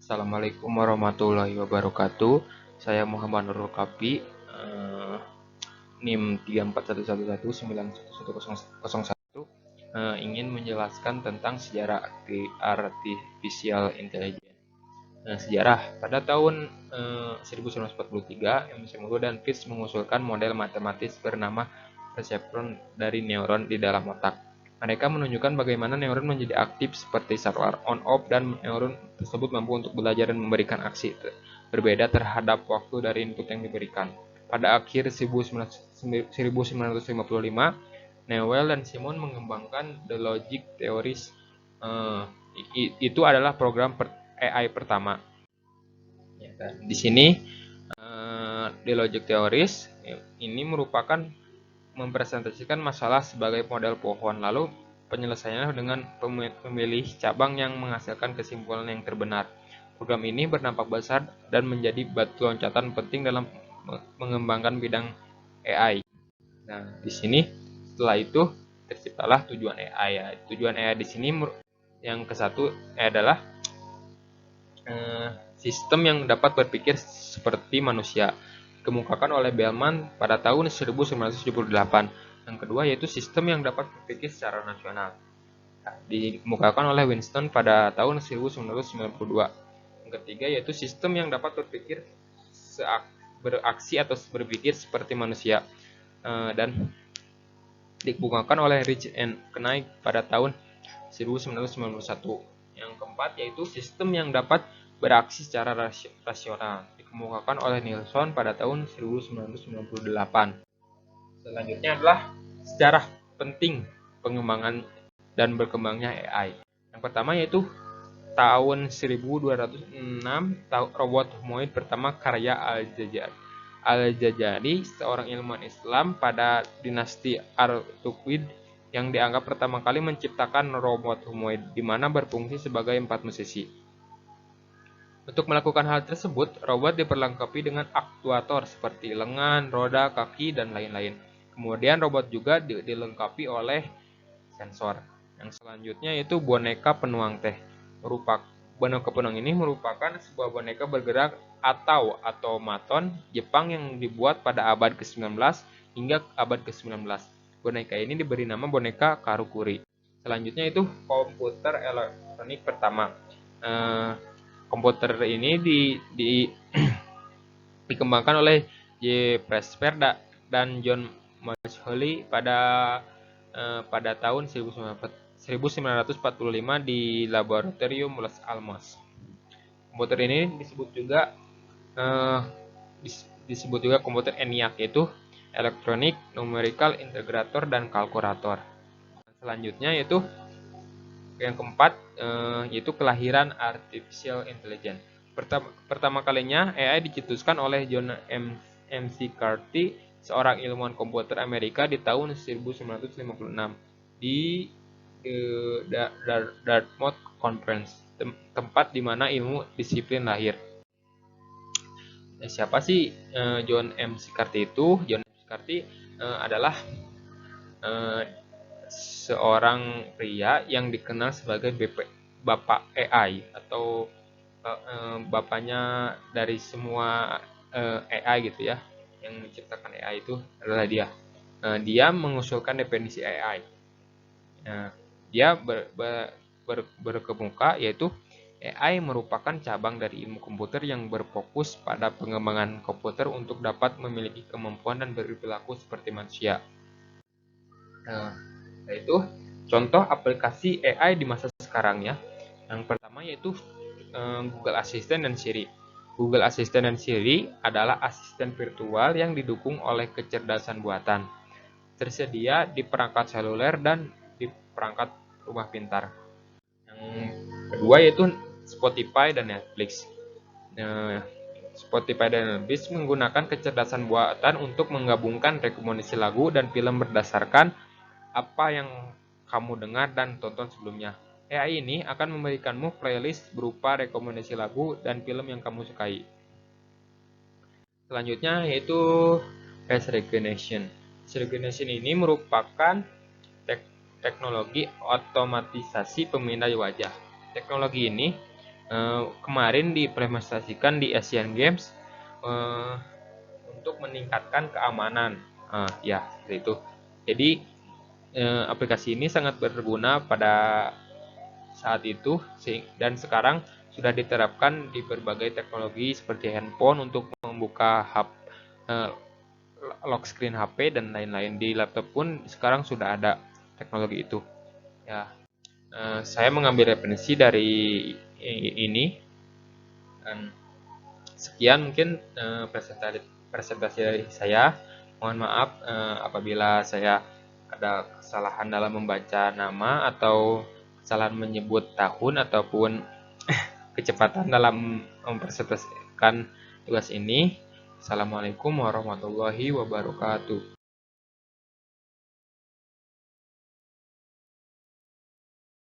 Assalamualaikum warahmatullahi wabarakatuh. Saya Muhammad Nurul Kapi, NIM 3411191101, ingin menjelaskan tentang sejarah artificial intelligence. Sejarah pada tahun 1943, M.C. dan Fitts mengusulkan model matematis bernama perceptron dari neuron di dalam otak. Mereka menunjukkan bagaimana neuron menjadi aktif seperti saraf on-off, dan neuron tersebut mampu untuk belajar dan memberikan aksi berbeda terhadap waktu dari input yang diberikan. Pada akhir 1955, Newell dan Simon mengembangkan The Logic Theories. Itu adalah program AI pertama. Ya, dan di sini The Logic Theories ini merupakan mempresentasikan masalah sebagai model pohon, lalu penyelesaiannya dengan memilih cabang yang menghasilkan kesimpulan yang terbenar. Program ini berdampak besar dan menjadi batu loncatan penting dalam mengembangkan bidang AI. Nah, di sini setelah itu terciptalah tujuan AI. Ya. Tujuan AI di sini yang ke satu adalah sistem yang dapat berpikir seperti manusia, dikemukakan oleh Bellman pada tahun 1978. Yang kedua yaitu sistem yang dapat berpikir secara nasional, dikemukakan oleh Winston pada tahun 1992. Yang ketiga yaitu sistem yang dapat berpikir beraksi atau berpikir seperti manusia, dan dikemukakan oleh Rich and Knight pada tahun 1991. Yang keempat yaitu sistem yang dapat beraksi secara rasional, dikemukakan oleh Nielsen pada tahun 1998. Selanjutnya adalah sejarah penting pengembangan dan berkembangnya AI. Yang pertama yaitu tahun 1206, robot humanoid pertama karya Al-Jazari, seorang ilmuwan Islam pada dinasti Artuqid yang dianggap pertama kali menciptakan robot humanoid di mana berfungsi sebagai 4 musisi. Untuk melakukan hal tersebut, robot diperlengkapi dengan aktuator seperti lengan, roda, kaki, dan lain-lain. Kemudian robot juga dilengkapi oleh sensor. Yang selanjutnya yaitu boneka penuang teh. Boneka penuang ini merupakan sebuah boneka bergerak atau automaton Jepang yang dibuat pada abad ke-19 hingga abad ke-19. Boneka ini diberi nama boneka Karukuri. Selanjutnya itu komputer elektronik pertama. Komputer ini dikembangkan oleh J. Presper dan John Macaulay pada tahun 1945 di laboratorium Los Alamos. Komputer ini disebut juga komputer ENIAC, yaitu Electronic Numerical Integrator dan Kalkulator. Selanjutnya yaitu yang keempat yaitu kelahiran artificial intelligence. Pertama kalinya AI dicetuskan oleh John McCarthy, seorang ilmuwan komputer Amerika di tahun 1956 di Dartmouth Conference, tempat di mana ilmu disiplin lahir. Siapa sih John McCarthy itu? John McCarthy adalah seorang pria yang dikenal sebagai Bapak AI atau bapaknya dari semua AI gitu ya. Yang menciptakan AI itu adalah dia. Dia mengusulkan definisi AI. Dia berkemuka yaitu AI merupakan cabang dari ilmu komputer yang berfokus pada pengembangan komputer untuk dapat memiliki kemampuan dan berperilaku seperti manusia. Yaitu contoh aplikasi AI di masa sekarang ya. Yang pertama yaitu Google Assistant dan Siri. Google Assistant dan Siri adalah asisten virtual yang didukung oleh kecerdasan buatan. Tersedia di perangkat seluler dan di perangkat rumah pintar. Yang kedua yaitu Spotify dan Netflix. Spotify dan Netflix menggunakan kecerdasan buatan untuk menggabungkan rekomendasi lagu dan film berdasarkan apa yang kamu dengar dan tonton sebelumnya. AI ini akan memberikanmu playlist berupa rekomendasi lagu dan film yang kamu sukai. Selanjutnya yaitu face recognition. Face recognition ini merupakan teknologi otomatisasi pemindai wajah. Teknologi ini kemarin diimplementasikan di Asian Games untuk meningkatkan keamanan. Ya, seperti itu. Jadi aplikasi ini sangat berguna pada saat itu dan sekarang sudah diterapkan di berbagai teknologi seperti handphone untuk membuka lock screen HP dan lain-lain. Di laptop pun sekarang sudah ada teknologi itu. Ya, saya mengambil referensi dari ini dan sekian mungkin presentasi dari saya. Mohon maaf apabila saya ada kesalahan dalam membaca nama atau kesalahan menyebut tahun ataupun kecepatan dalam mempresentasikan tugas ini. Assalamualaikum warahmatullahi wabarakatuh.